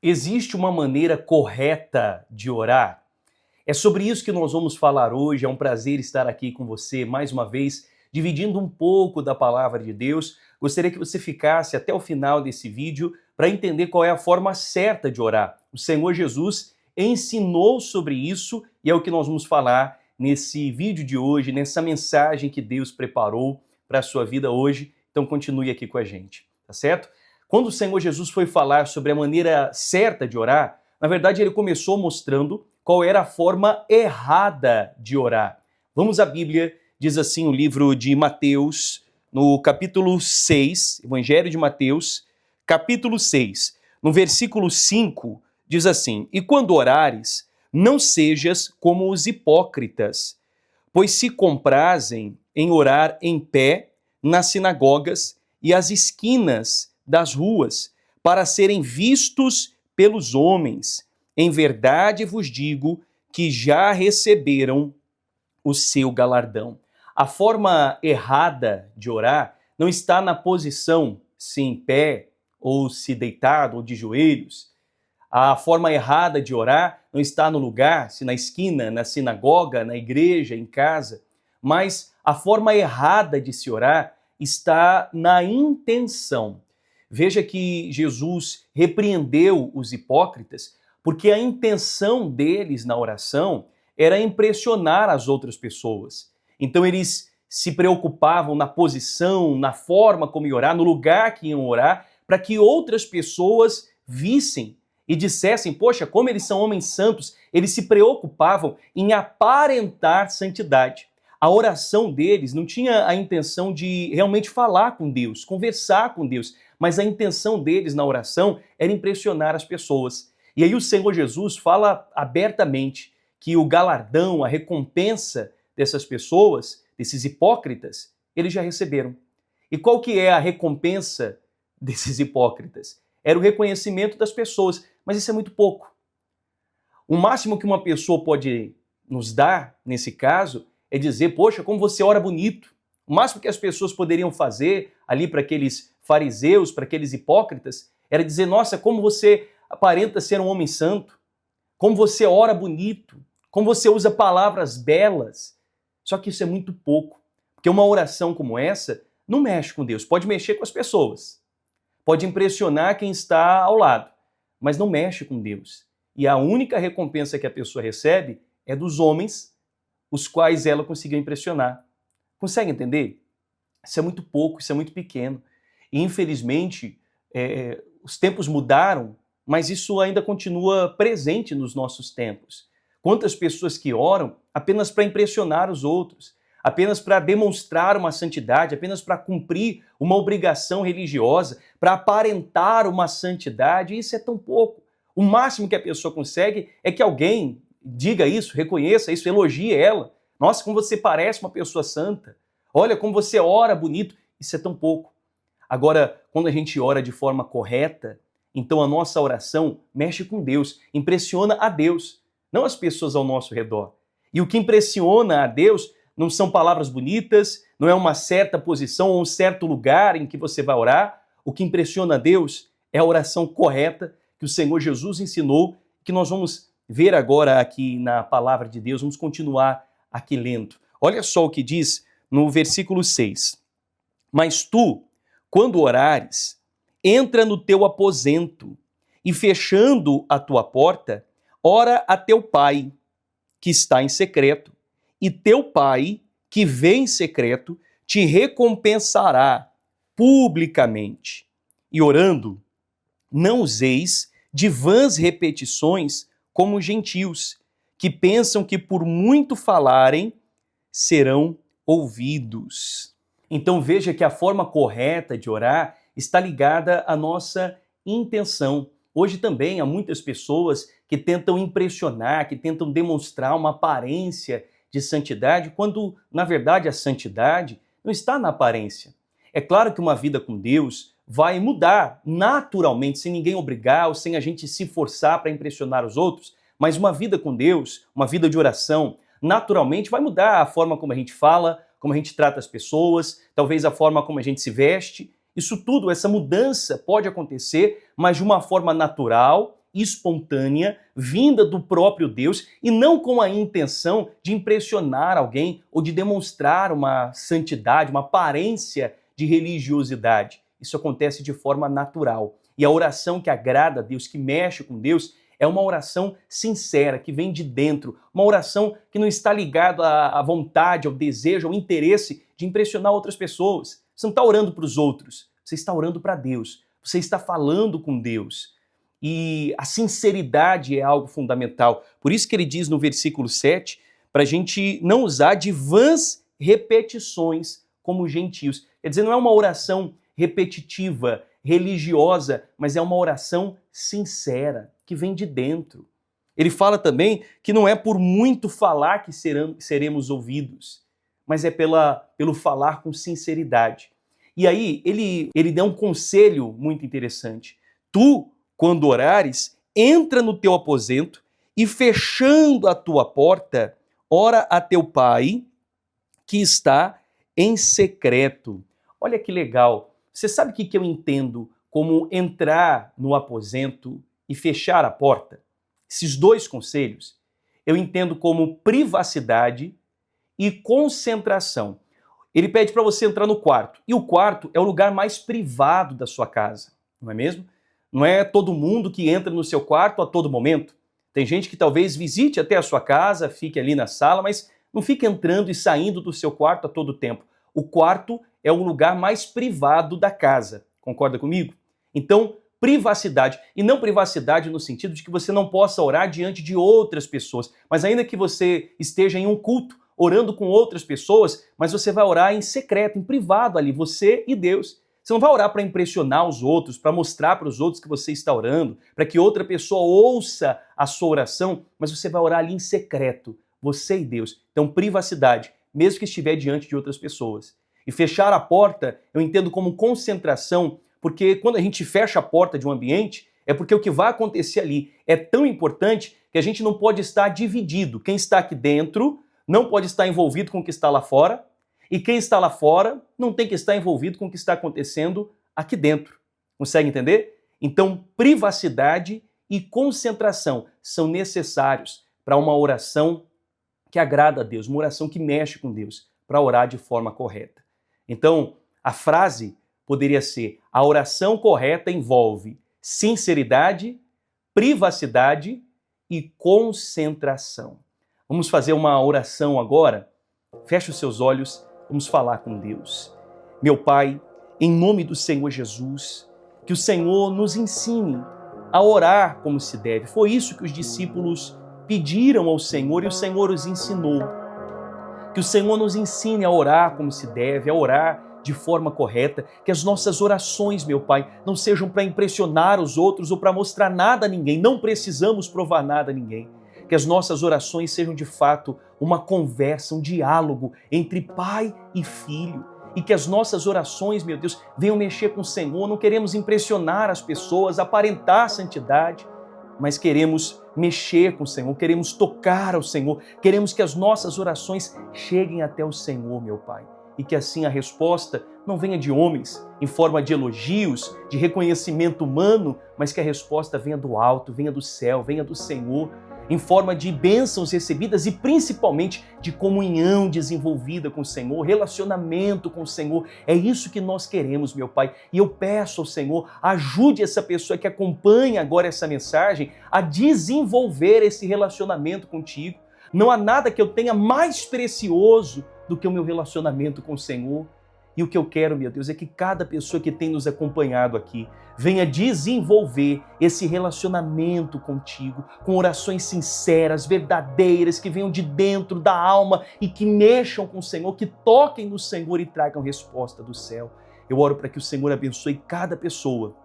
Existe uma maneira correta de orar? É sobre isso que nós vamos falar hoje. É um prazer estar aqui com você mais uma vez, dividindo um pouco da palavra de Deus. Gostaria que você ficasse até o final desse vídeo para entender qual é a forma certa de orar. O Senhor Jesus ensinou sobre isso e é o que nós vamos falar nesse vídeo de hoje, nessa mensagem que Deus preparou para a sua vida hoje. Então continue aqui com a gente, tá certo? Quando o Senhor Jesus foi falar sobre a maneira certa de orar, na verdade ele começou mostrando qual era a forma errada de orar. Vamos à Bíblia, diz assim o livro de Mateus, no capítulo 6, Evangelho de Mateus, capítulo 6, no versículo 5, diz assim: "E quando orares, não sejas como os hipócritas, pois se comprazem em orar em pé nas sinagogas e às esquinas das ruas, para serem vistos pelos homens. Em verdade vos digo que já receberam o seu galardão." A forma errada de orar não está na posição, se em pé, ou se deitado, ou de joelhos. A forma errada de orar não está no lugar, se na esquina, na sinagoga, na igreja, em casa. Mas a forma errada de se orar está na intenção. Veja que Jesus repreendeu os hipócritas porque a intenção deles na oração era impressionar as outras pessoas. Então eles se preocupavam na posição, na forma como iam orar, no lugar que iam orar, para que outras pessoas vissem e dissessem: poxa, como eles são homens santos. Eles se preocupavam em aparentar santidade. A oração deles não tinha a intenção de realmente falar com Deus, conversar com Deus, mas a intenção deles na oração era impressionar as pessoas. E aí o Senhor Jesus fala abertamente que o galardão, a recompensa dessas pessoas, desses hipócritas, eles já receberam. E qual que é a recompensa desses hipócritas? Era o reconhecimento das pessoas, mas isso é muito pouco. O máximo que uma pessoa pode nos dar, nesse caso, é dizer: poxa, como você ora bonito. O máximo que as pessoas poderiam fazer ali para aqueles fariseus, para aqueles hipócritas, era dizer: nossa, como você aparenta ser um homem santo, como você ora bonito, como você usa palavras belas. Só que isso é muito pouco, porque uma oração como essa não mexe com Deus, pode mexer com as pessoas, pode impressionar quem está ao lado, mas não mexe com Deus. E a única recompensa que a pessoa recebe é dos homens, os quais ela conseguiu impressionar. Consegue entender? Isso é muito pouco, isso é muito pequeno. E infelizmente, os tempos mudaram, mas isso ainda continua presente nos nossos tempos. Quantas pessoas que oram apenas para impressionar os outros, apenas para demonstrar uma santidade, apenas para cumprir uma obrigação religiosa, para aparentar uma santidade, e isso é tão pouco. O máximo que a pessoa consegue é que alguém diga isso, reconheça isso, elogie ela. Nossa, como você parece uma pessoa santa. Olha como você ora bonito. Isso é tão pouco. Agora, quando a gente ora de forma correta, então a nossa oração mexe com Deus, impressiona a Deus, não as pessoas ao nosso redor. E o que impressiona a Deus não são palavras bonitas, não é uma certa posição ou um certo lugar em que você vai orar. O que impressiona a Deus é a oração correta que o Senhor Jesus ensinou, que nós vamos ver agora aqui na palavra de Deus. Vamos continuar aqui lendo. Olha só o que diz no versículo 6. "Mas tu, quando orares, entra no teu aposento e, fechando a tua porta, ora a teu pai, que está em secreto, e teu pai, que vê em secreto, te recompensará publicamente. E orando, não useis de vãs repetições como os gentios, que pensam que por muito falarem serão ouvidos." Então veja que a forma correta de orar está ligada à nossa intenção. Hoje também há muitas pessoas que tentam impressionar, que tentam demonstrar uma aparência de santidade, quando na verdade a santidade não está na aparência. É claro que uma vida com Deus vai mudar naturalmente, sem ninguém obrigar ou sem a gente se forçar para impressionar os outros, mas uma vida com Deus, uma vida de oração, naturalmente vai mudar a forma como a gente fala, como a gente trata as pessoas, talvez a forma como a gente se veste. Isso tudo, essa mudança pode acontecer, mas de uma forma natural espontânea, vinda do próprio Deus e não com a intenção de impressionar alguém ou de demonstrar uma santidade, uma aparência de religiosidade. Isso acontece de forma natural. E a oração que agrada a Deus, que mexe com Deus, é uma oração sincera, que vem de dentro, uma oração que não está ligada à vontade, ao desejo, ao interesse de impressionar outras pessoas. Você não está orando para os outros, você está orando para Deus, você está falando com Deus. E a sinceridade é algo fundamental. Por isso que ele diz no versículo 7, para a gente não usar de vãs repetições como gentios. Quer dizer, não é uma oração repetitiva, religiosa, mas é uma oração sincera, que vem de dentro. Ele fala também que não é por muito falar que seremos ouvidos, mas é pelo falar com sinceridade. E aí ele dá um conselho muito interessante. Tu, quando orares, entra no teu aposento e fechando a tua porta, ora a teu pai que está em secreto. Olha que legal. Você sabe o que eu entendo como entrar no aposento e fechar a porta? Esses dois conselhos eu entendo como privacidade e concentração. Ele pede para você entrar no quarto. E o quarto é o lugar mais privado da sua casa, não é mesmo? Não é todo mundo que entra no seu quarto a todo momento. Tem gente que talvez visite até a sua casa, fique ali na sala, mas não fica entrando e saindo do seu quarto a todo tempo. O quarto é o lugar mais privado da casa. Concorda comigo? Então, privacidade. E não privacidade no sentido de que você não possa orar diante de outras pessoas, mas ainda que você esteja em um culto, orando com outras pessoas, mas você vai orar em secreto, em privado ali, você e Deus. Você não vai orar para impressionar os outros, para mostrar para os outros que você está orando, para que outra pessoa ouça a sua oração, mas você vai orar ali em secreto, você e Deus. Então, privacidade, mesmo que estiver diante de outras pessoas. E fechar a porta, eu entendo como concentração, porque quando a gente fecha a porta de um ambiente, é porque o que vai acontecer ali é tão importante que a gente não pode estar dividido. Quem está aqui dentro não pode estar envolvido com o que está lá fora, e quem está lá fora não tem que estar envolvido com o que está acontecendo aqui dentro. Consegue entender? Então, privacidade e concentração são necessários para uma oração que agrada a Deus, uma oração que mexe com Deus, para orar de forma correta. Então, a frase poderia ser: a oração correta envolve sinceridade, privacidade e concentração. Vamos fazer uma oração agora? Feche os seus olhos, vamos falar com Deus. Meu Pai, em nome do Senhor Jesus, que o Senhor nos ensine a orar como se deve. Foi isso que os discípulos pediram ao Senhor e o Senhor os ensinou. Que o Senhor nos ensine a orar como se deve, a orar de forma correta, que as nossas orações, meu Pai, não sejam para impressionar os outros ou para mostrar nada a ninguém, não precisamos provar nada a ninguém. Que as nossas orações sejam de fato uma conversa, um diálogo entre pai e filho. E que as nossas orações, meu Deus, venham mexer com o Senhor. Não queremos impressionar as pessoas, aparentar santidade, mas queremos mexer com o Senhor, queremos tocar ao Senhor, queremos que as nossas orações cheguem até o Senhor, meu Pai. E que assim a resposta não venha de homens, em forma de elogios, de reconhecimento humano, mas que a resposta venha do alto, venha do céu, venha do Senhor, em forma de bênçãos recebidas e principalmente de comunhão desenvolvida com o Senhor, relacionamento com o Senhor. É isso que nós queremos, meu Pai. E eu peço ao Senhor, ajude essa pessoa que acompanha agora essa mensagem a desenvolver esse relacionamento contigo. Não há nada que eu tenha mais precioso do que o meu relacionamento com o Senhor. E o que eu quero, meu Deus, é que cada pessoa que tem nos acompanhado aqui venha desenvolver esse relacionamento contigo, com orações sinceras, verdadeiras, que venham de dentro da alma e que mexam com o Senhor, que toquem no Senhor e tragam resposta do céu. Eu oro para que o Senhor abençoe cada pessoa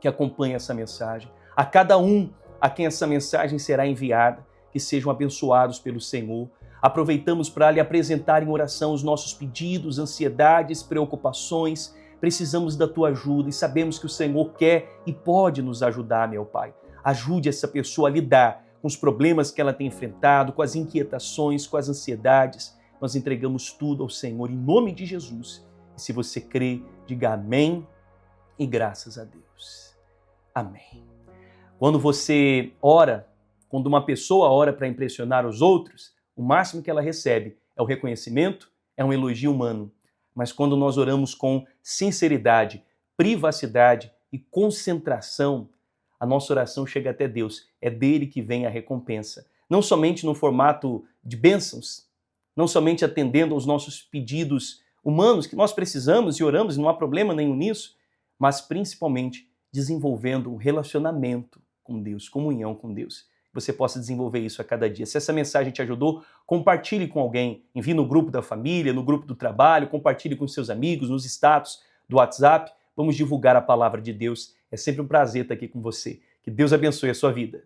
que acompanha essa mensagem, a cada um a quem essa mensagem será enviada, que sejam abençoados pelo Senhor. Aproveitamos para lhe apresentar em oração os nossos pedidos, ansiedades, preocupações. Precisamos da tua ajuda e sabemos que o Senhor quer e pode nos ajudar, meu Pai. Ajude essa pessoa a lidar com os problemas que ela tem enfrentado, com as inquietações, com as ansiedades. Nós entregamos tudo ao Senhor em nome de Jesus. E se você crê, diga amém e graças a Deus. Amém. Quando você ora, quando uma pessoa ora para impressionar os outros, o máximo que ela recebe é o reconhecimento, é um elogio humano. Mas quando nós oramos com sinceridade, privacidade e concentração, a nossa oração chega até Deus. É dele que vem a recompensa. Não somente no formato de bênçãos, não somente atendendo aos nossos pedidos humanos que nós precisamos e oramos, e não há problema nenhum nisso, mas principalmente desenvolvendo um relacionamento com Deus, comunhão com Deus. Você possa desenvolver isso a cada dia. Se essa mensagem te ajudou, compartilhe com alguém. Envie no grupo da família, no grupo do trabalho, compartilhe com seus amigos, nos status do WhatsApp. Vamos divulgar a palavra de Deus. É sempre um prazer estar aqui com você. Que Deus abençoe a sua vida.